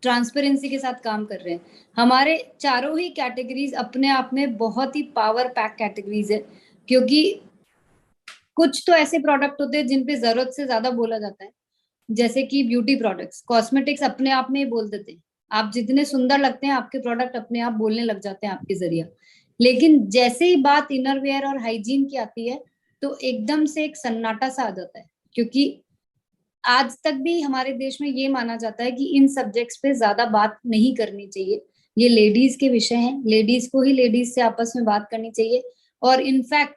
Transparency के साथ काम कर रहे हैं। हमारे चारों ही कैटेगरीज अपने आप में बहुत ही पावर पैक कैटेगरीज है, क्योंकि कुछ तो ऐसे प्रोडक्ट होते हैं जिन पे जरूरत से ज्यादा बोला जाता है, जैसे कि ब्यूटी प्रोडक्ट्स, कॉस्मेटिक्स अपने आप में ही बोल देते हैं। आप जितने सुंदर लगते हैं आपके प्रोडक्ट अपने आप बोलने लग जाते हैं आपके जरिए। लेकिन जैसे ही बात इनर वेयर और हाइजीन की आती है तो एकदम से एक सन्नाटा सा आ जाता है, क्योंकि आज तक भी हमारे देश में ये माना जाता है कि इन सब्जेक्ट्स पे ज्यादा बात नहीं करनी चाहिए, ये लेडीज के विषय हैं, लेडीज को ही लेडीज से आपस में बात करनी चाहिए। और इनफैक्ट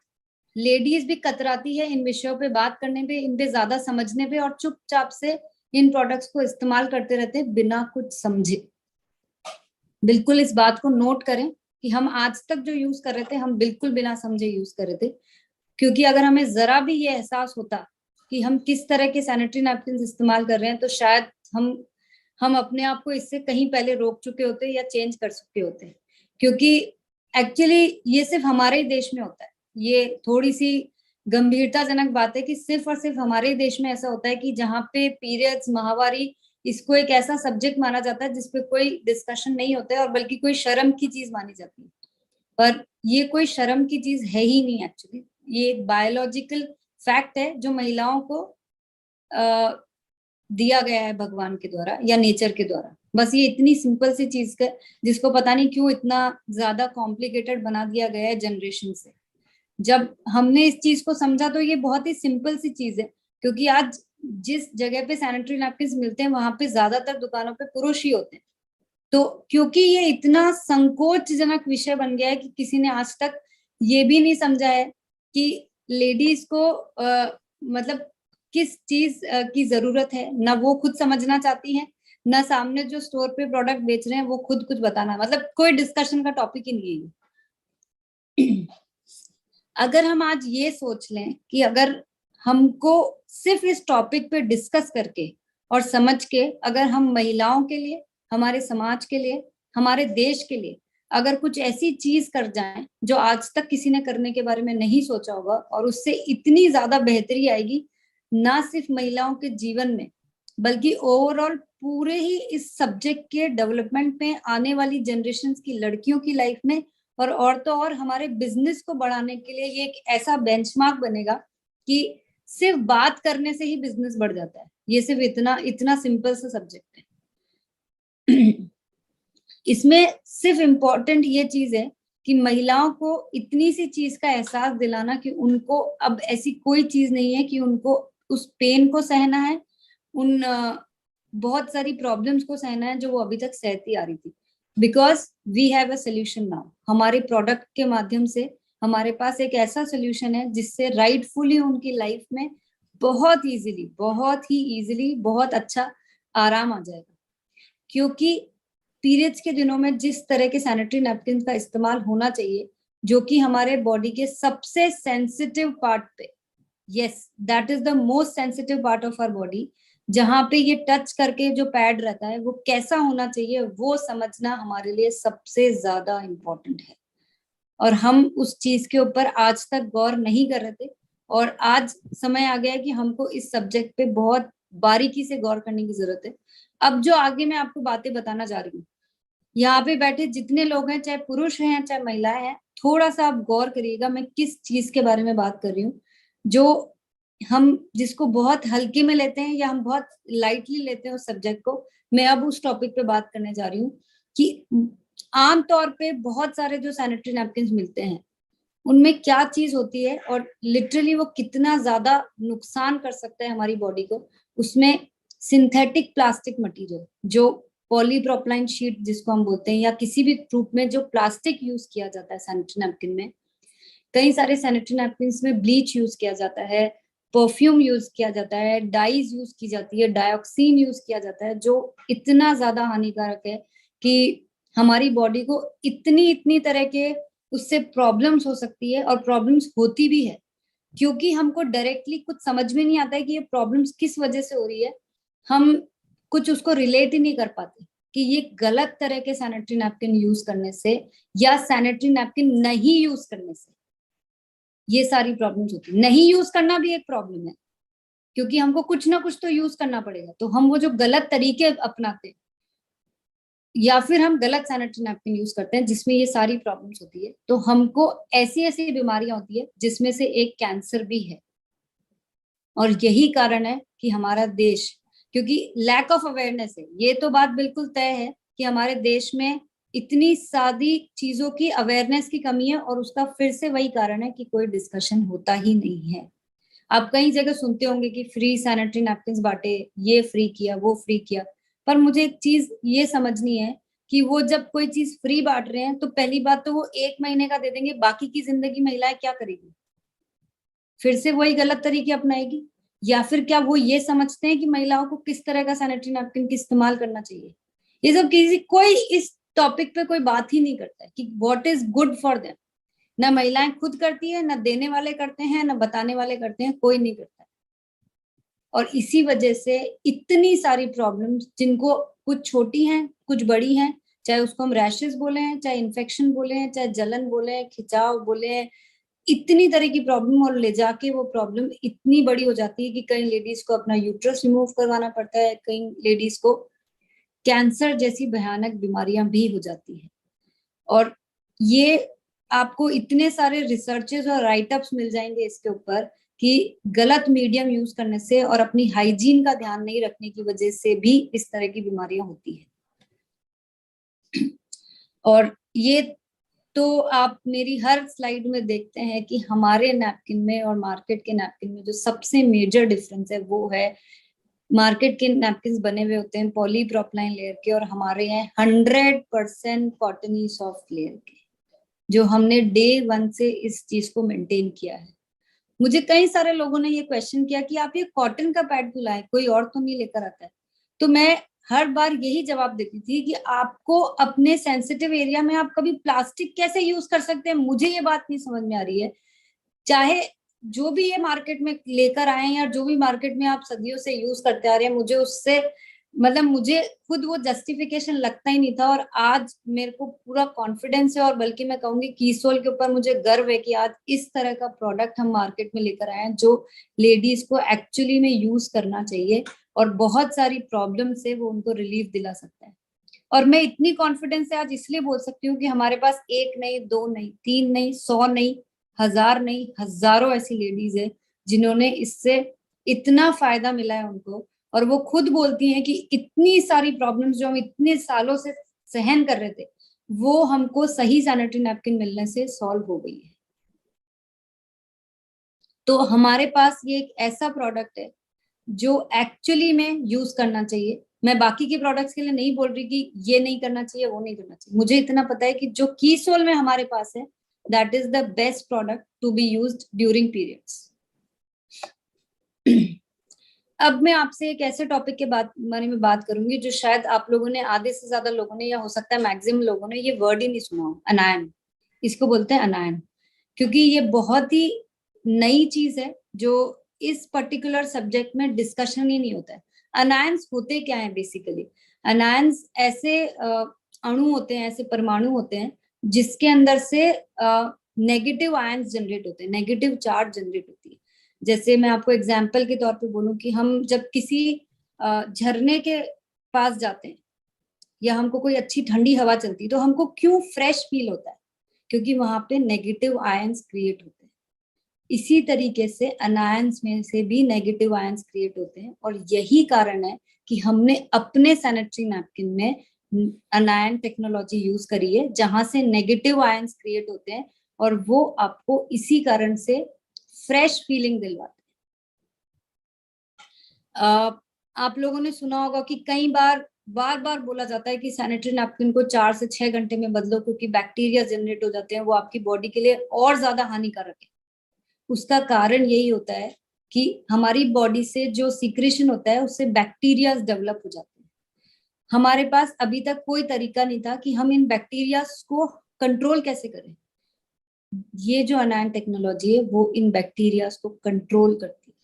लेडीज भी कतराती है इन विषयों पे बात करने पे, इन पे ज्यादा समझने पे, और चुपचाप से इन प्रोडक्ट्स को इस्तेमाल करते रहते हैं बिना कुछ समझे। बिल्कुल इस बात को नोट करें कि हम आज तक जो यूज कर रहे थे हम बिल्कुल बिना समझे यूज कर रहे थे, क्योंकि अगर हमें जरा भी ये एहसास होता कि हम किस तरह के सैनिटरी नैपकिन इस्तेमाल कर रहे हैं तो शायद हम अपने आप को इससे कहीं पहले रोक चुके होते या चेंज कर चुके होते। क्योंकि एक्चुअली ये सिर्फ हमारे ही देश में होता है। ये थोड़ी सी गंभीरताजनक बात है कि सिर्फ और सिर्फ हमारे ही देश में ऐसा होता है कि जहाँ पे पीरियड्स, माहवारी, इसको एक ऐसा सब्जेक्ट माना जाता है जिसपे कोई डिस्कशन नहीं होता है, और बल्कि कोई शर्म की चीज मानी जाती है। पर ये कोई शर्म की चीज है ही नहीं एक्चुअली, ये एक बायोलॉजिकल फैक्ट है जो महिलाओं को दिया गया है भगवान के द्वारा या नेचर के द्वारा। बस ये इतनी सिंपल सी चीज है जिसको पता नहीं क्यों इतना ज्यादा कॉम्प्लिकेटेड बना दिया गया है जनरेशन से। जब हमने इस चीज को समझा तो ये बहुत ही सिंपल सी चीज है, क्योंकि आज जिस जगह पे सैनिटरी नैपकिन मिलते हैं वहां पे ज्यादातर दुकानों पे पुरुष ही होते हैं। तो क्योंकि ये इतना संकोचजनक विषय बन गया है कि किसी ने आज तक ये भी नहीं समझा है कि लेडीज को मतलब किस चीज की जरूरत है, ना वो खुद समझना चाहती हैं, ना सामने जो स्टोर पे प्रोडक्ट बेच रहे हैं वो खुद कुछ बताना, मतलब कोई डिस्कशन का टॉपिक ही नहीं है। अगर हम आज ये सोच लें कि अगर हमको सिर्फ इस टॉपिक पे डिस्कस करके और समझ के अगर हम महिलाओं के लिए, हमारे समाज के लिए, हमारे देश के लिए अगर कुछ ऐसी चीज कर जाएं जो आज तक किसी ने करने के बारे में नहीं सोचा होगा, और उससे इतनी ज्यादा बेहतरी आएगी ना सिर्फ महिलाओं के जीवन में बल्कि ओवरऑल पूरे ही इस सब्जेक्ट के डेवलपमेंट में, आने वाली जनरेशन की लड़कियों की लाइफ में, और तो और हमारे बिजनेस को बढ़ाने के लिए ये एक ऐसा बेंचमार्क बनेगा कि सिर्फ बात करने से ही बिजनेस बढ़ जाता है। ये सिर्फ इतना इतना सिंपल सा सब्जेक्ट है। इसमें सिर्फ इम्पोर्टेंट ये चीज है कि महिलाओं को इतनी सी चीज का एहसास दिलाना कि उनको अब ऐसी कोई चीज नहीं है कि उनको उस पेन को सहना है, उन बहुत सारी प्रॉब्लम्स को सहना है जो वो अभी तक सहती आ रही थी। Because we have a solution now. हमारे प्रोडक्ट के माध्यम से हमारे पास एक ऐसा सोल्यूशन है जिससे राइटफुली उनकी लाइफ में बहुत ही इजीली बहुत अच्छा आराम आ जाएगा। क्योंकि पीरियड्स के दिनों में जिस तरह के सैनिटरी नैपकिन का इस्तेमाल होना चाहिए, जो कि हमारे बॉडी के सबसे सेंसिटिव पार्ट पे, yes that is the most sensitive part of our body, जहां पे ये टच करके जो पैड रहता है वो कैसा होना चाहिए वो समझना हमारे लिए सबसे ज्यादा इम्पोर्टेंट है। और हम उस चीज के ऊपर आज तक गौर नहीं कर रहे थे, और आज समय आ गया है कि हमको इस सब्जेक्ट पे बहुत बारीकी से गौर करने की जरूरत है। अब जो आगे मैं आपको बातें बताना जा रही हूँ, यहाँ पे बैठे जितने लोग हैं, चाहे पुरुष हैं चाहे महिलाएं हैं, थोड़ा सा आप गौर करिएगा मैं किस चीज के बारे में बात कर रही हूँ, जो हम जिसको बहुत हल्के में लेते हैं या हम बहुत लाइटली लेते हैं उस सब्जेक्ट को। मैं अब उस टॉपिक पे बात करने जा रही हूँ कि आमतौर पे बहुत सारे जो सैनिटरी नैपकिन मिलते हैं उनमें क्या चीज होती है और लिटरली वो कितना ज्यादा नुकसान कर सकता है हमारी बॉडी को। उसमें सिंथेटिक प्लास्टिक मटेरियल, जो पॉलीप्रोपिलीन शीट जिसको हम बोलते हैं, या किसी भी रूप में जो प्लास्टिक यूज किया जाता है सैनिटरी नैपकिन में। कई सारे सैनिटरी नैपकिन में ब्लीच यूज किया जाता है, परफ्यूम यूज किया जाता है, डाइज यूज की जाती है, डायोक्सिन यूज किया जाता है, जो इतना ज्यादा हानिकारक है कि हमारी बॉडी को इतनी इतनी तरह के उससे प्रॉब्लम्स हो सकती है, और प्रॉब्लम्स होती भी है क्योंकि हमको डायरेक्टली कुछ समझ में नहीं आता है कि ये प्रॉब्लम्स किस वजह से हो रही है। हम कुछ उसको रिलेट ही नहीं कर पाते कि ये गलत तरह के सैनिटरी नैपकिन यूज करने से या सैनिटरी नैपकिन नहीं यूज करने से ये सारी प्रॉब्लम्स होती है। नहीं यूज करना भी एक प्रॉब्लम है, क्योंकि हमको कुछ ना कुछ तो यूज करना पड़ेगा, तो हम वो जो गलत तरीके अपनाते हैं या फिर हम गलत सैनिटरी नैपकिन यूज करते हैं जिसमें ये सारी प्रॉब्लम्स होती है, तो हमको ऐसी ऐसी बीमारियां होती है जिसमें से एक कैंसर भी है। और यही कारण है कि हमारा देश, क्योंकि लैक ऑफ अवेयरनेस है, ये तो बात बिल्कुल तय है कि हमारे देश में इतनी सारी चीजों की अवेयरनेस की कमी है, और उसका फिर से वही कारण है कि कोई डिस्कशन होता ही नहीं है। आप कई जगह सुनते होंगे कि फ्री सैनिटरी नैपकिन बांटे, ये फ्री किया, वो फ्री किया, पर मुझे एक चीज ये समझनी है कि वो जब कोई चीज फ्री बांट रहे हैं तो पहली बात तो वो 1 महीने का दे देंगे, बाकी की जिंदगी महिलाएं क्या करेगी? फिर से वही गलत तरीके अपनाएगी? या फिर क्या वो ये समझते हैं कि महिलाओं को किस तरह का सैनिटरी नैपकिन की इस्तेमाल करना चाहिए? ये सब किसी कोई इस टॉपिक पे कोई बात ही नहीं करता है कि what is good for them. ना महिलाएं खुद करती है, ना देने वाले करते हैं, ना बताने वाले करते हैं, कोई नहीं करता है। और इसी वजह से इतनी सारी प्रॉब्लम्स, जिनको कुछ छोटी हैं कुछ बड़ी हैं, चाहे उसको हम रैशेस बोले हैं, चाहे इन्फेक्शन बोले हैं, चाहे जलन बोले हैं, खिंचाव बोले हैं, इतनी तरह की प्रॉब्लम, और ले जाके वो प्रॉब्लम इतनी बड़ी हो जाती है कि कई लेडीज को अपना यूट्रस रिमूव करवाना पड़ता है, कई लेडीज को कैंसर जैसी भयानक बीमारियां भी हो जाती है। और ये आपको इतने सारे रिसर्चेस और राइटअप्स मिल जाएंगे इसके ऊपर कि गलत मीडियम यूज करने से और अपनी हाइजीन का ध्यान नहीं रखने की वजह से भी इस तरह की बीमारियां होती है। और ये तो आप मेरी हर स्लाइड में देखते हैं कि हमारे नैपकिन में और मार्केट के नैपकिन में जो सबसे मेजर डिफरेंस है वो है, मार्केट के नैपकिन बने हुए होते हैं पॉलीप्रोपिलीन लेयर के, और हमारे यहाँ 100% कॉटनी सॉफ्ट लेयर के, जो हमने डे 1 से इस चीज को मेंटेन किया है। मुझे कई सारे लोगों ने ये क्वेश्चन किया कि आप ये कॉटन का पैड क्यों लाए, कोई और तो नहीं लेकर आता है? तो मैं हर बार यही जवाब देती थी कि आपको अपने सेंसिटिव एरिया में आप कभी प्लास्टिक कैसे यूज कर सकते हैं, मुझे ये बात नहीं समझ में आ रही है। चाहे जो भी ये मार्केट में लेकर आए या जो भी मार्केट में आप सदियों से यूज करते आ रहे हैं, मुझे उससे मतलब मुझे खुद वो जस्टिफिकेशन लगता ही नहीं था। और आज मेरे को पूरा कॉन्फिडेंस है, और बल्कि मैं कहूंगी कीसोल के ऊपर मुझे गर्व है कि आज इस तरह का प्रोडक्ट हम मार्केट में लेकर आए हैं जो लेडीज को एक्चुअली में यूज करना चाहिए, और बहुत सारी प्रॉब्लम से वो उनको रिलीफ दिला सकता है। और मैं इतनी कॉन्फिडेंस से आज इसलिए बोल सकती हूँ कि हमारे पास एक नहीं, दो नहीं, तीन नहीं, 100 नहीं, 1000 नहीं, हजारों ऐसी लेडीज है जिन्होंने इससे इतना फायदा मिला है उनको। और वो खुद बोलती हैं कि इतनी सारी प्रॉब्लम्स जो हम इतने सालों से सहन कर रहे थे, वो हमको सही सैनिटरी नैपकिन मिलने से सॉल्व हो गई है। तो हमारे पास ये एक ऐसा प्रोडक्ट है जो एक्चुअली में यूज करना चाहिए। मैं बाकी के प्रोडक्ट्स के लिए नहीं बोल रही कि ये नहीं करना चाहिए, वो नहीं करना चाहिए। मुझे इतना पता है कि जो कीसोल में हमारे पास है, that is the best product to be used during periods. अब मैं आपसे एक ऐसे टॉपिक के बारे में बात करूंगी जो शायद आप लोगों ने, आधे से ज्यादा लोगों ने, या हो सकता है मैक्सिमम लोगों ने ये वर्ड ही नहीं सुना हो, अनायन। इसको बोलते हैं अनायन, क्योंकि ये बहुत ही नई चीज है जो इस पर्टिकुलर सब्जेक्ट में डिस्कशन ही नहीं होता है। अनायंस होते क्या है बेसिकली? अनायंस ऐसे अणु होते हैं, ऐसे परमाणु होते हैं जिसके अंदर से नेगेटिव आयंस जनरेट होते हैं, नेगेटिव चार्ज जनरेट होती है। जैसे मैं आपको एग्जाम्पल के तौर पे बोलूं कि हम जब किसी झरने के पास जाते हैं या हमको कोई अच्छी ठंडी हवा चलती है तो हमको क्यों फ्रेश फील होता है? क्योंकि वहां पे नेगेटिव आयंस क्रिएट होते हैं। इसी तरीके से अनायंस में से भी नेगेटिव आयंस क्रिएट होते हैं, और यही कारण है कि हमने अपने सैनिटरी नैपकिन में अनायन टेक्नोलॉजी यूज करी है, जहां से नेगेटिव आयंस क्रिएट होते हैं और वो आपको इसी कारण से फ्रेश फीलिंग दिलवाते हैं। आप लोगों ने सुना होगा कि कई बार बार बार बोला जाता है कि सैनिटरी नैपकिन को 4 से 6 घंटे में बदलो, क्योंकि बैक्टीरिया जनरेट हो जाते हैं, वो आपकी बॉडी के लिए और ज्यादा हानिकारक है। उसका कारण यही होता है कि हमारी बॉडी से जो सीक्रेशन होता है उससे बैक्टीरिया डेवलप हो जाते हैं। हमारे पास अभी तक कोई तरीका नहीं था कि हम इन बैक्टीरिया को कंट्रोल कैसे करें। ये जो अनायन टेक्नोलॉजी है वो इन बैक्टीरिया को कंट्रोल करती है।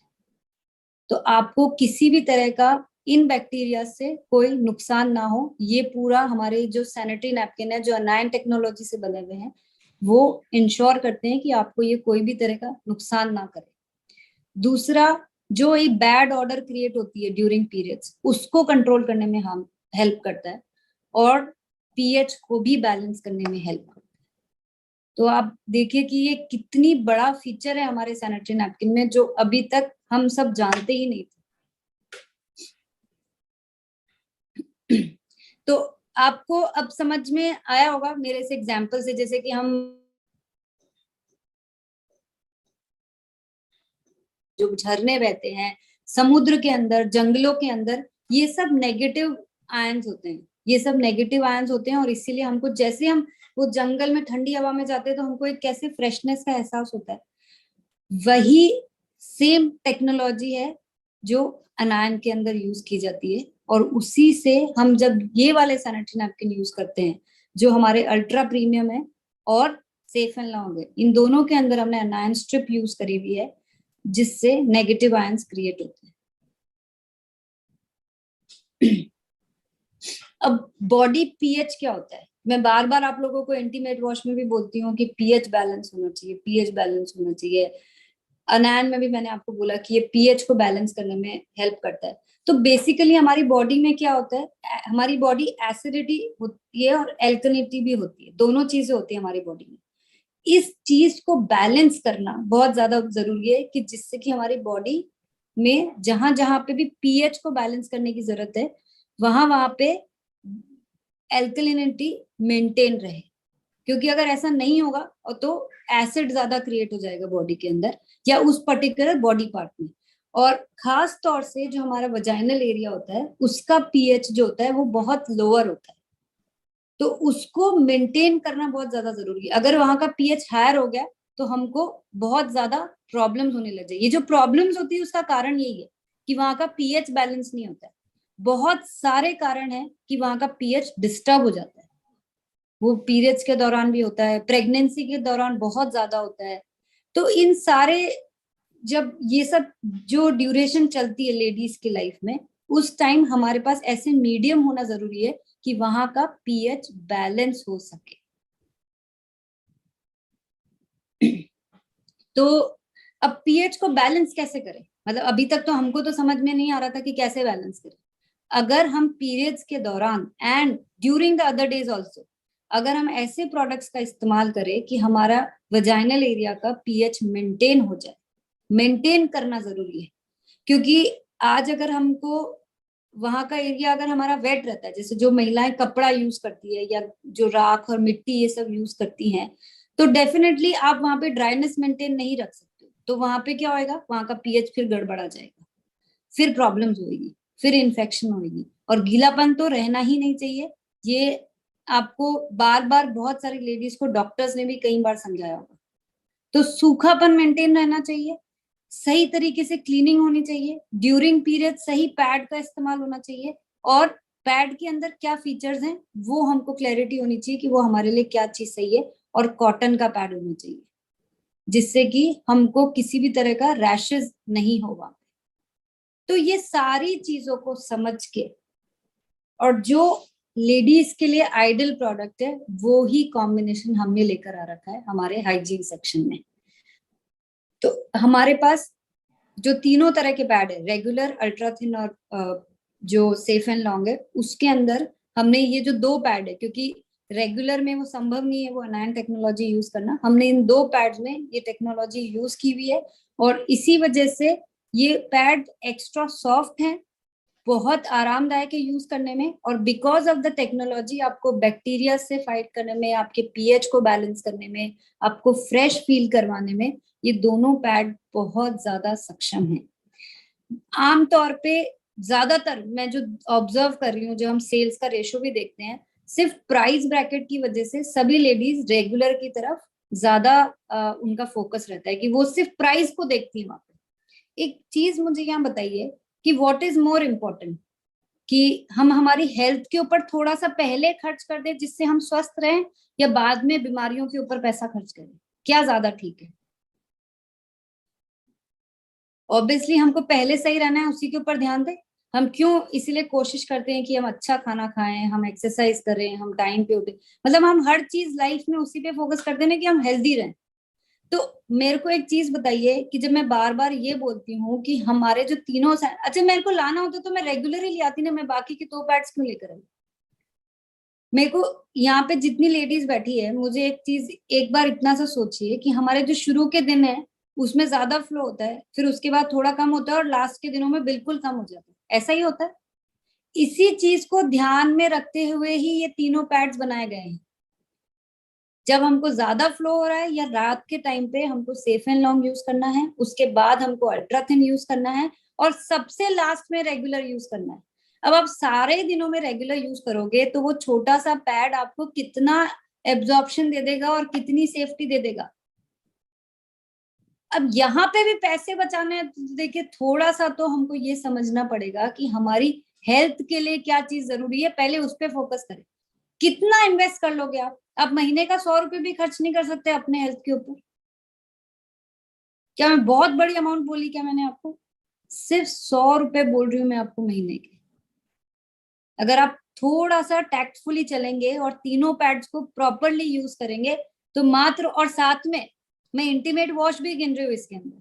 तो आपको किसी भी तरह का इन बैक्टीरिया से कोई नुकसान ना हो, ये पूरा हमारे जो सैनिटरी नैपकिन है जो अनायन टेक्नोलॉजी से बने हुए हैं वो इंश्योर करते हैं कि आपको ये कोई भी तरह का नुकसान ना करे। दूसरा, जो एक बैड ऑर्डर क्रिएट होती है ड्यूरिंग पीरियड्स, उसको कंट्रोल करने में हम हेल्प करता है। और पीएच को भी बैलेंस करने में हेल्प करता है। तो आप देखिए कि ये कितनी बड़ा फीचर है हमारे सैनिटरी नैपकिन में, जो अभी तक हम सब जानते ही नहीं थे। तो आपको अब समझ में आया होगा मेरे से एग्जाम्पल से, जैसे कि हम जो झरने बहते हैं समुद्र के अंदर, जंगलों के अंदर, ये सब नेगेटिव आयंस होते हैं, ये सब नेगेटिव आयंस होते हैं। और इसीलिए हमको, जैसे हम वो जंगल में ठंडी हवा में जाते हैं तो हमको एक कैसे फ्रेशनेस का एहसास होता है, वही सेम टेक्नोलॉजी है जो अनायन के अंदर यूज की जाती है। और उसी से हम जब ये वाले सैनिटरी नैपकिन यूज करते हैं जो हमारे अल्ट्रा प्रीमियम है और सेफ एंड लॉन्ग है, इन दोनों के अंदर हमने अनायन स्ट्रिप यूज करी हुई है जिससे नेगेटिव आयंस क्रिएट होते हैं। अब बॉडी पीएच क्या होता है, मैं बार बार आप लोगों को इंटीमेट वॉश में भी बोलती हूँ कि पीएच बैलेंस होना चाहिए, पीएच बैलेंस होना चाहिए। अनायन में भी मैंने आपको बोला कि ये पीएच को बैलेंस करने में हेल्प करता है। तो बेसिकली हमारी बॉडी में क्या होता है, हमारी बॉडी एसिडिटी होती है और एल्कलिनिटी भी होती है, दोनों चीजें होती है हमारी बॉडी में। इस चीज को बैलेंस करना बहुत ज्यादा जरूरी है कि जिससे कि हमारी बॉडी में जहां जहां पे भी पीएच को बैलेंस करने की जरूरत है वहां वहां पे एल्कलिनिटी मेंटेन रहे। क्योंकि अगर ऐसा नहीं होगा और तो एसिड ज्यादा क्रिएट हो जाएगा बॉडी के अंदर या उस पर्टिकुलर बॉडी पार्ट में। और खास तौर से जो हमारा वजाइनल एरिया होता है उसका पीएच जो होता है वो बहुत लोअर होता है, तो उसको मेंटेन करना बहुत ज्यादा जरूरी है। अगर वहां का पीएच हायर हो गया तो हमको बहुत ज्यादा प्रॉब्लम्स होने लग जाए। ये जो प्रॉब्लम्स होती है उसका कारण यही है कि वहां का पीएच बैलेंस नहीं होता है। बहुत सारे कारण है कि वहां का पीएच डिस्टर्ब हो जाता है। वो पीरियड्स के दौरान भी होता है, प्रेगनेंसी के दौरान बहुत ज्यादा होता है। तो इन सारे, जब ये सब जो ड्यूरेशन चलती है लेडीज की लाइफ में, उस टाइम हमारे पास ऐसे मीडियम होना जरूरी है कि वहां का पीएच बैलेंस हो सके। तो अब पीएच को बैलेंस कैसे करें, मतलब अभी तक तो हमको तो समझ में नहीं आ रहा था कि कैसे बैलेंस करें। अगर हम पीरियड्स के दौरान and during the other days also अगर हम ऐसे प्रोडक्ट्स का इस्तेमाल करें कि हमारा वजाइनल एरिया का पीएच मेंटेन हो जाए, मेंटेन करना जरूरी है। क्योंकि आज अगर हमको वहां का एरिया अगर हमारा वेट रहता है, जैसे जो महिलाएं कपड़ा यूज करती है या जो राख और मिट्टी ये सब यूज करती हैं, तो डेफिनेटली आप वहां पे ड्राइनेस मेंटेन नहीं रख सकते। तो वहां पे क्या होएगा, वहां का पीएच फिर गड़बड़ा जाएगा, फिर प्रॉब्लम्स होगी, फिर इन्फेक्शन होगी। और गीलापन तो रहना ही नहीं चाहिए। ये आपको बार बार बहुत सारी लेडीज को डॉक्टर्स ने भी कई बार समझाया होगा। तो सूखापन मेंटेन रहना चाहिए, सही तरीके से क्लीनिंग होनी चाहिए, ड्यूरिंग पीरियड सही पैड का इस्तेमाल होना चाहिए। और पैड के अंदर क्या फीचर्स हैं वो हमको क्लैरिटी होनी चाहिए कि वो हमारे लिए क्या चीज सही है। और कॉटन का पैड होना चाहिए जिससे कि हमको किसी भी तरह का रैशेस नहीं होगा। तो ये सारी चीजों को समझ के, और जो लेडीज के लिए आइडियल प्रोडक्ट है वो ही कॉम्बिनेशन हमने लेकर आ रखा है हमारे हाइजीन सेक्शन में। तो हमारे पास जो तीनों तरह के पैड है, रेगुलर, अल्ट्रा थिन और जो सेफ एंड लॉन्ग है, उसके अंदर हमने ये जो दो पैड है, क्योंकि रेगुलर में वो संभव नहीं है वो अनायन टेक्नोलॉजी यूज करना, हमने इन दो पैड्स में ये टेक्नोलॉजी यूज की हुई है। और इसी वजह से ये पैड एक्स्ट्रा सॉफ्ट है, बहुत आरामदायक है यूज करने में। और बिकॉज ऑफ द टेक्नोलॉजी आपको बैक्टीरिया से फाइट करने में, आपके पीएच को बैलेंस करने में, आपको फ्रेश फील करवाने में ये दोनों पैड बहुत ज्यादा सक्षम है। आमतौर पे ज्यादातर मैं जो ऑब्जर्व कर रही हूँ, जो हम सेल्स का रेशो भी देखते हैं, सिर्फ प्राइस ब्रैकेट की वजह से सभी लेडीज रेगुलर की तरफ ज्यादा उनका फोकस रहता है कि वो सिर्फ प्राइस को देखती है वहां पे। एक चीज मुझे यहाँ बताइए कि व्हाट इज मोर इम्पोर्टेंट, कि हम हमारी हेल्थ के ऊपर थोड़ा सा पहले खर्च कर दें जिससे हम स्वस्थ रहें, या बाद में बीमारियों के ऊपर पैसा खर्च करें, क्या ज्यादा ठीक है? ऑब्वियसली हमको पहले सही रहना है, उसी के ऊपर ध्यान दें। हम क्यों इसीलिए कोशिश करते हैं कि हम अच्छा खाना खाएं, हम एक्सरसाइज करें, हम टाइम पे उठे, मतलब हम हर चीज लाइफ में उसी पे फोकस करते हैं कि हम हेल्दी रहें। तो मेरे को एक चीज बताइए कि जब मैं बार बार ये बोलती हूँ कि हमारे जो तीनों, अच्छा मेरे को लाना होता तो मैं रेगुलर ही ले आती ना, मैं बाकी के दो पैड्स क्यों लेकर आई? मेरे को यहाँ पे जितनी लेडीज बैठी है, मुझे एक चीज एक बार इतना सा सोचिए कि हमारे जो शुरू के दिन है उसमें ज्यादा फ्लो होता है, फिर उसके बाद थोड़ा कम होता है और लास्ट के दिनों में बिल्कुल कम हो जाता है, ऐसा ही होता है। इसी चीज को ध्यान में रखते हुए ही ये तीनों पैड्स बनाए गए हैं। जब हमको ज्यादा फ्लो हो रहा है या रात के टाइम पे हमको सेफ एंड लॉन्ग यूज करना है, उसके बाद हमको अल्ट्रा थिन यूज करना है, और सबसे लास्ट में रेगुलर यूज करना है। अब आप सारे दिनों में रेगुलर यूज करोगे तो वो छोटा सा पैड आपको कितना एब्जॉर्प्शन दे देगा और कितनी सेफ्टी दे देगा। अब यहाँ पे भी पैसे बचाने हैं तो देखिए थोड़ा सा तो हमको ये समझना पड़ेगा कि हमारी हेल्थ के लिए क्या चीज जरूरी है, पहले उस पर फोकस करें। कितना इन्वेस्ट कर लोगे आप महीने का 100 रुपए भी खर्च नहीं कर सकते अपने हेल्थ के ऊपर? क्या मैं बहुत बड़ी अमाउंट बोली क्या मैंने आपको? सिर्फ 100 रुपए बोल रही हूँ मैं आपको महीने के। अगर आप थोड़ा सा टैक्टफुली चलेंगे और तीनों पैड्स को प्रॉपरली यूज करेंगे तो मात्र, और साथ में मैं इंटीमेट वॉश भी गिन रही हूँ इसके अंदर,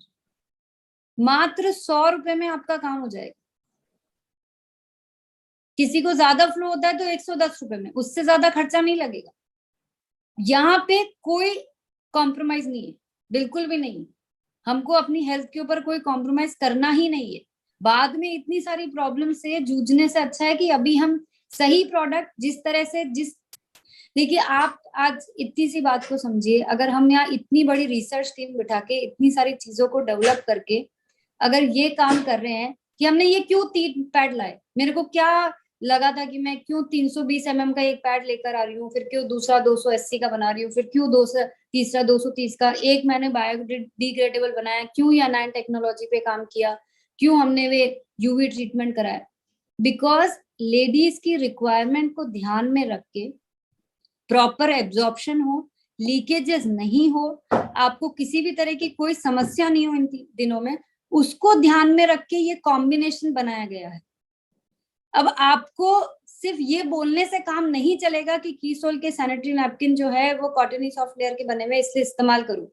मात्र 100 रुपए में आपका काम हो जाएगा। किसी को ज्यादा फ्लो होता है तो 110 रुपए में, उससे ज्यादा खर्चा नहीं लगेगा। यहाँ पे कोई कॉम्प्रोमाइज नहीं है, बिल्कुल भी नहीं। हमको अपनी हेल्थ के ऊपर कोई कॉम्प्रोमाइज करना ही नहीं है। बाद में इतनी सारी प्रॉब्लम से जूझने से अच्छा है कि अभी हम सही प्रोडक्ट जिस तरह से देखिए आप आज इतनी सी बात को समझिए, अगर हम यहाँ इतनी बड़ी रिसर्च टीम बिठा के इतनी सारी चीजों को डेवलप करके अगर ये काम कर रहे हैं कि हमने ये क्यों 3 पैड लाए, मेरे को क्या लगा था कि मैं क्यों 320 का एक पैड लेकर आ रही हूँ, फिर क्यों दूसरा 280 का बना रही हूँ, फिर क्यों तीसरा 230 का, एक मैंने बायोडिग्रेडेबल बनाया, क्यों या नाइन टेक्नोलॉजी पे काम किया, क्यों हमने वे यूवी ट्रीटमेंट कराया। बिकॉज लेडीज की रिक्वायरमेंट को ध्यान में रख के प्रॉपर एब्जॉर्प्शन हो, लीकेजेस नहीं हो, आपको किसी भी तरह की कोई समस्या नहीं हो इन दिनों में, उसको ध्यान में रख के ये कॉम्बिनेशन बनाया गया है। अब आपको सिर्फ ये बोलने से काम नहीं चलेगा कि कीसोल के सैनिटरी नैपकिन जो है वो कॉटनी सॉफ्ट लेयर के बने हुए इसलिए इस्तेमाल करूं।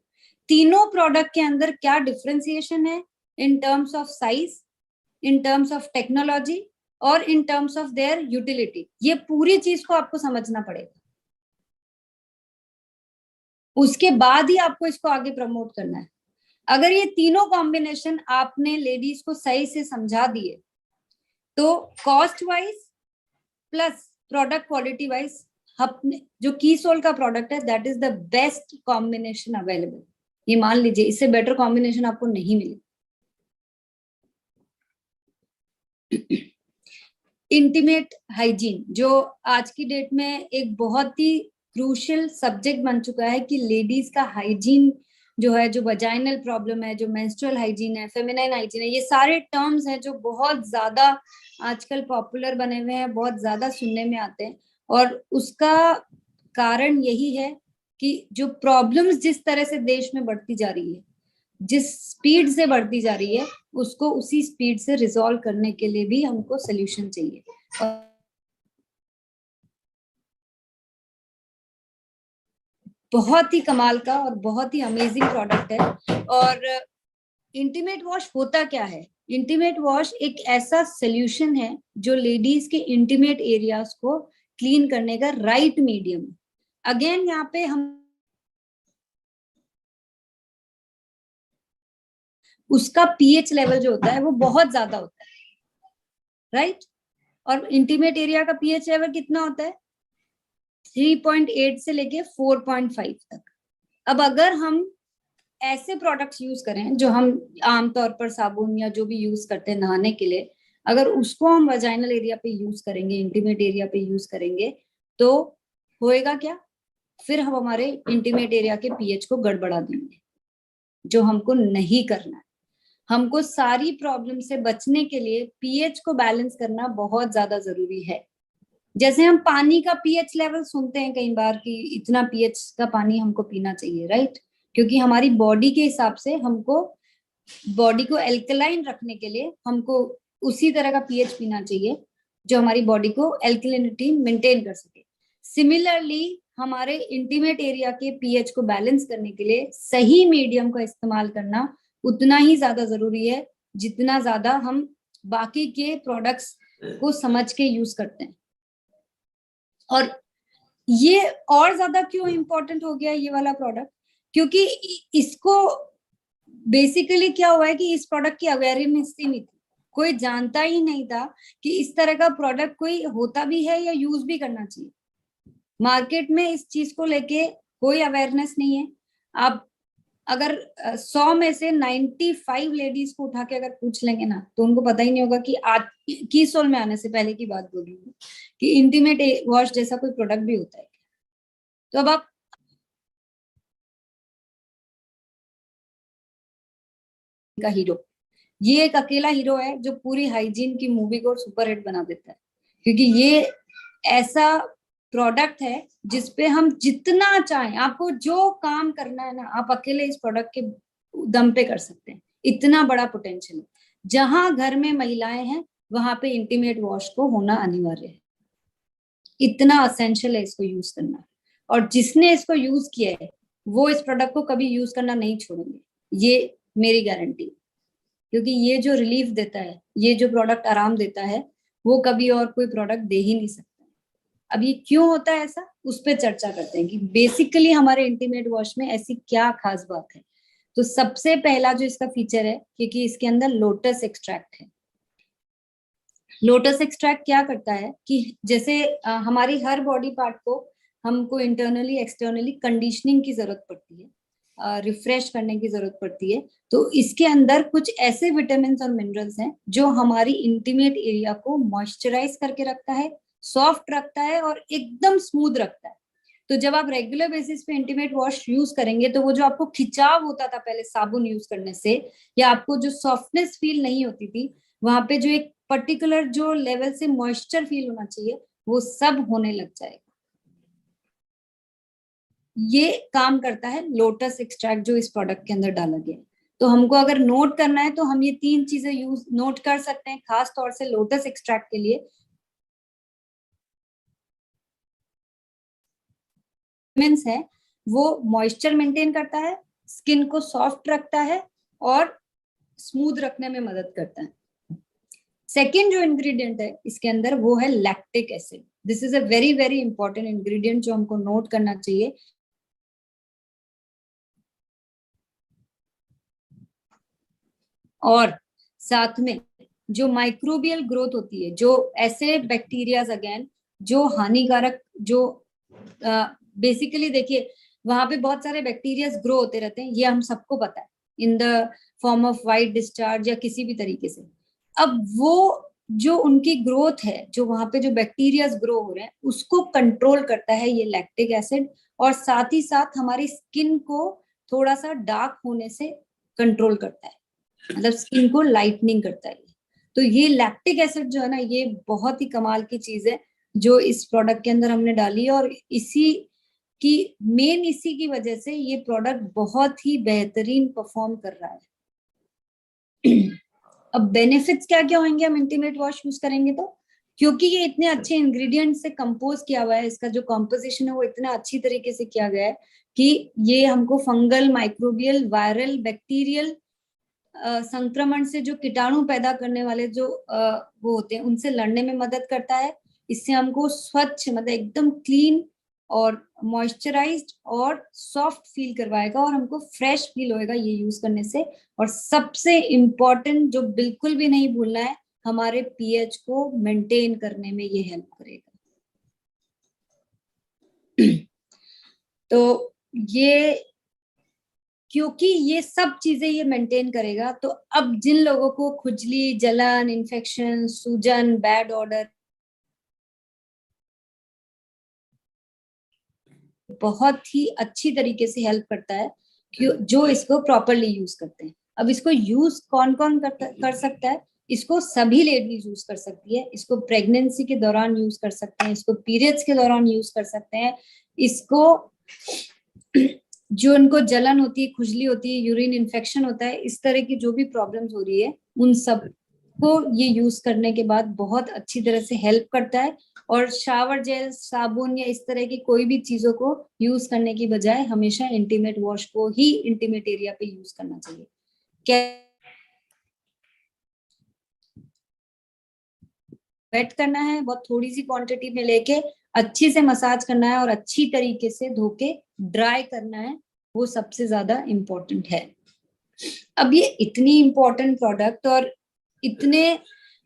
तीनों प्रोडक्ट के अंदर क्या डिफरेंशिएशन है in terms of size, in terms of technology और in terms of their utility, ये पूरी चीज को आपको समझना पड़ेगा। उसके बाद ही आपको इसको आगे प्रमोट करना है। अगर ये तीनों कॉम्बिनेशन आपने लेडीज को सही से समझा दिए तो cost wise plus product quality wise अपने जो कीसोल का प्रोडक्ट है that is the best combination available. ये मान लीजिए इससे बेटर कॉम्बिनेशन आपको नहीं मिलेगा। इंटीमेट हाइजीन जो आज की डेट में एक बहुत ही क्रूशियल सब्जेक्ट बन चुका है कि लेडीज का हाइजीन जो है, जो वजाइनल प्रॉब्लम है, जो मेंस्ट्रुअल हाइजीन है, फेमिनाइन हाइजीन है, ये सारे टर्म्स हैं जो बहुत ज्यादा आजकल पॉपुलर बने हुए हैं, बहुत ज्यादा सुनने में आते हैं। और उसका कारण यही है कि जो प्रॉब्लम्स जिस तरह से देश में बढ़ती जा रही है, जिस स्पीड से बढ़ती जा रही है, उसको उसी स्पीड से रिजॉल्व करने के लिए भी हमको सोल्यूशन चाहिए। और बहुत ही कमाल का और बहुत ही अमेजिंग प्रोडक्ट है। और इंटीमेट वॉश होता क्या है? इंटीमेट वॉश एक ऐसा सोल्यूशन है जो लेडीज के इंटीमेट एरियाज को क्लीन करने का राइट मीडियम। अगेन यहाँ पे हम उसका पीएच लेवल जो होता है वो बहुत ज्यादा होता है, राइट? और इंटीमेट एरिया का पीएच लेवल कितना होता है? 3.8 से लेके 4.5 तक। अब अगर हम ऐसे प्रोडक्ट्स यूज करें जो हम आमतौर पर साबुन या जो भी यूज करते हैं नहाने के लिए, अगर उसको हम वजाइनल एरिया पे यूज करेंगे, इंटीमेट एरिया पे यूज करेंगे, तो होएगा क्या? फिर हम हमारे इंटीमेट एरिया के पीएच को गड़बड़ा देंगे, जो हमको नहीं करना है। हमको सारी प्रॉब्लम से बचने के लिए पीएच को बैलेंस करना बहुत ज्यादा जरूरी है। जैसे हम पानी का पीएच लेवल सुनते हैं कई बार कि इतना पीएच का पानी हमको पीना चाहिए, राइट? क्योंकि हमारी बॉडी के हिसाब से हमको बॉडी को एल्कलाइन रखने के लिए हमको उसी तरह का पीएच पीना चाहिए जो हमारी बॉडी को एल्कलिनिटी मेंटेन कर सके। सिमिलरली हमारे इंटीमेट एरिया के पीएच को बैलेंस करने के लिए सही मीडियम का इस्तेमाल करना उतना ही ज्यादा जरूरी है जितना ज्यादा हम बाकी के प्रोडक्ट्स को समझ के यूज करते हैं। और ये और ज्यादा क्यों इम्पोर्टेंट हो गया ये वाला प्रोडक्ट, क्योंकि इसको बेसिकली क्या हुआ है कि इस प्रोडक्ट की अवेयरनेस ही नहीं थी, कोई जानता ही नहीं था कि इस तरह का प्रोडक्ट कोई होता भी है या यूज भी करना चाहिए। मार्केट में इस चीज को लेके कोई अवेयरनेस नहीं है। आप अगर 100 में से 95 लेडीज को उठा के अगर पूछ लेंगे ना, तो उनको पता ही नहीं होगा कि आज की सोल में आने से पहले की बात बोल रही हूँ कि इंटीमेट वॉश जैसा कोई प्रोडक्ट भी होता है। तो अब आप का हीरो, ये एक अकेला हीरो है जो पूरी हाइजीन की मूवी को सुपर हिट बना देता है, क्योंकि ये ऐसा प्रोडक्ट है जिसपे हम जितना चाहें, आपको जो काम करना है ना, आप अकेले इस प्रोडक्ट के दम पे कर सकते हैं। इतना बड़ा पोटेंशियल है। जहां घर में महिलाएं हैं वहां पे इंटीमेट वॉश को होना अनिवार्य है। इतना असेंशियल है इसको यूज करना। और जिसने इसको यूज किया है वो इस प्रोडक्ट को कभी यूज करना नहीं छोड़ेंगे, ये मेरी गारंटी। क्योंकि ये जो रिलीफ देता है, ये जो प्रोडक्ट आराम देता है, वो कभी और कोई प्रोडक्ट दे ही नहीं सकता। अब ये क्यों होता है ऐसा, उस पर चर्चा करते हैं कि बेसिकली हमारे इंटीमेट वॉश में ऐसी क्या खास बात है। तो सबसे पहला जो इसका फीचर है, क्योंकि इसके अंदर लोटस एक्सट्रैक्ट है। लोटस एक्सट्रैक्ट क्या करता है कि जैसे हमारी हर बॉडी पार्ट को हमको इंटरनली एक्सटर्नली कंडीशनिंग की जरूरत पड़ती है, रिफ्रेश करने की जरूरत पड़ती है। तो इसके अंदर कुछ ऐसे विटामिन और मिनरल्स हैं जो हमारी इंटीमेट एरिया को मॉइस्चराइज करके रखता है, सॉफ्ट रखता है और एकदम स्मूथ रखता है। तो जब आप रेगुलर बेसिस पे इंटीमेट वॉश यूज करेंगे तो वो जो आपको खिंचाव होता था पहले साबुन यूज करने से, या आपको जो सॉफ्टनेस फील नहीं होती थी, वहां पे जो एक पर्टिकुलर जो लेवल से मॉइस्चर फील होना चाहिए, वो सब होने लग जाएगा। ये काम करता है लोटस एक्सट्रैक्ट जो इस प्रोडक्ट के अंदर डाला गया है। तो हमको अगर नोट करना है तो हम ये तीन चीजें यूज नोट कर सकते हैं, खास तौर से लोटस एक्सट्रैक्ट के लिए। मीन्स है वो मॉइस्चर मेंटेन करता है, स्किन को सॉफ्ट रखता है और स्मूथ रखने में मदद करता है। सेकेंड जो इंग्रेडिएंट है इसके अंदर वो है lactic acid. This is a very very important ingredient जो हमको नोट करना चाहिए। और साथ में जो माइक्रोबियल ग्रोथ होती है, जो ऐसे बैक्टीरियाज अगेन जो हानिकारक, जो बेसिकली देखिए वहां पे बहुत सारे बैक्टीरियाज ग्रो होते रहते हैं, ये हम सबको पता है, in the form of white discharge या किसी भी तरीके से। अब वो जो उनकी ग्रोथ है, जो वहां पे जो बैक्टीरियाज ग्रो हो रहे हैं, उसको कंट्रोल करता है ये लैक्टिक एसिड। और साथ ही साथ हमारी स्किन को थोड़ा सा डार्क होने से कंट्रोल करता है, मतलब स्किन को लाइटनिंग करता है। तो ये लैक्टिक एसिड जो है ना, ये बहुत ही कमाल की चीज है जो इस प्रोडक्ट के अंदर हमने डाली है। और इसी की इसी की वजह से ये प्रोडक्ट बहुत ही बेहतरीन परफॉर्म कर रहा है। अब बेनिफिट्स क्या क्या होंगे हम इंटीमेट वॉश यूज करेंगे तो, क्योंकि ये इतने अच्छे इंग्रेडिएंट से कंपोज किया हुआ है, इसका जो कॉम्पोजिशन है वो इतना अच्छी तरीके से किया गया है कि ये हमको फंगल, माइक्रोबियल, वायरल, बैक्टीरियल संक्रमण से जो कीटाणु पैदा करने वाले जो वो होते हैं उनसे लड़ने में मदद करता है। इससे हमको स्वच्छ, मतलब एकदम क्लीन और मॉइस्चराइज्ड और सॉफ्ट फील करवाएगा और हमको फ्रेश फील होएगा ये यूज करने से। और सबसे इम्पोर्टेंट जो बिल्कुल भी नहीं भूलना है, हमारे पीएच को मेंटेन करने में ये हेल्प करेगा। तो ये, क्योंकि ये सब चीजें ये मेंटेन करेगा, तो अब जिन लोगों को खुजली, जलन, इन्फेक्शन, सूजन, बैड ऑर्डर, बहुत ही अच्छी तरीके से हेल्प करता है जो इसको प्रॉपरली यूज करते हैं। अब इसको यूज कौन कौन कर सकता है, इसको सभी लेडीज यूज कर सकती है, इसको प्रेगनेंसी के दौरान यूज कर सकते हैं, इसको पीरियड्स के दौरान यूज कर सकते हैं, इसको जो उनको जलन होती है, खुजली होती है, यूरिन इन्फेक्शन होता है, इस तरह की जो भी प्रॉब्लम्स हो रही है, उन सब को ये यूज करने के बाद बहुत अच्छी तरह से हेल्प करता है। और शावर जेल, साबुन या इस तरह की कोई भी चीजों को यूज करने की बजाय हमेशा इंटीमेट वॉश को ही इंटीमेट एरिया पे यूज करना चाहिए। क्या वेट करना है, बहुत थोड़ी सी क्वांटिटी में लेके अच्छे से मसाज करना है और अच्छी तरीके से धो के ड्राई करना है, वो सबसे ज्यादा इम्पोर्टेंट है। अब ये इतनी इम्पोर्टेंट प्रोडक्ट और इतने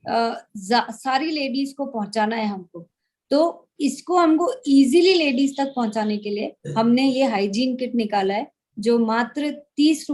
सारी लेडीज को पहुंचाना है हमको, तो इसको हमको इजीली लेडीज तक पहुंचाने के लिए हमने ये हाइजीन किट निकाला है, जो मात्र 30 रुपए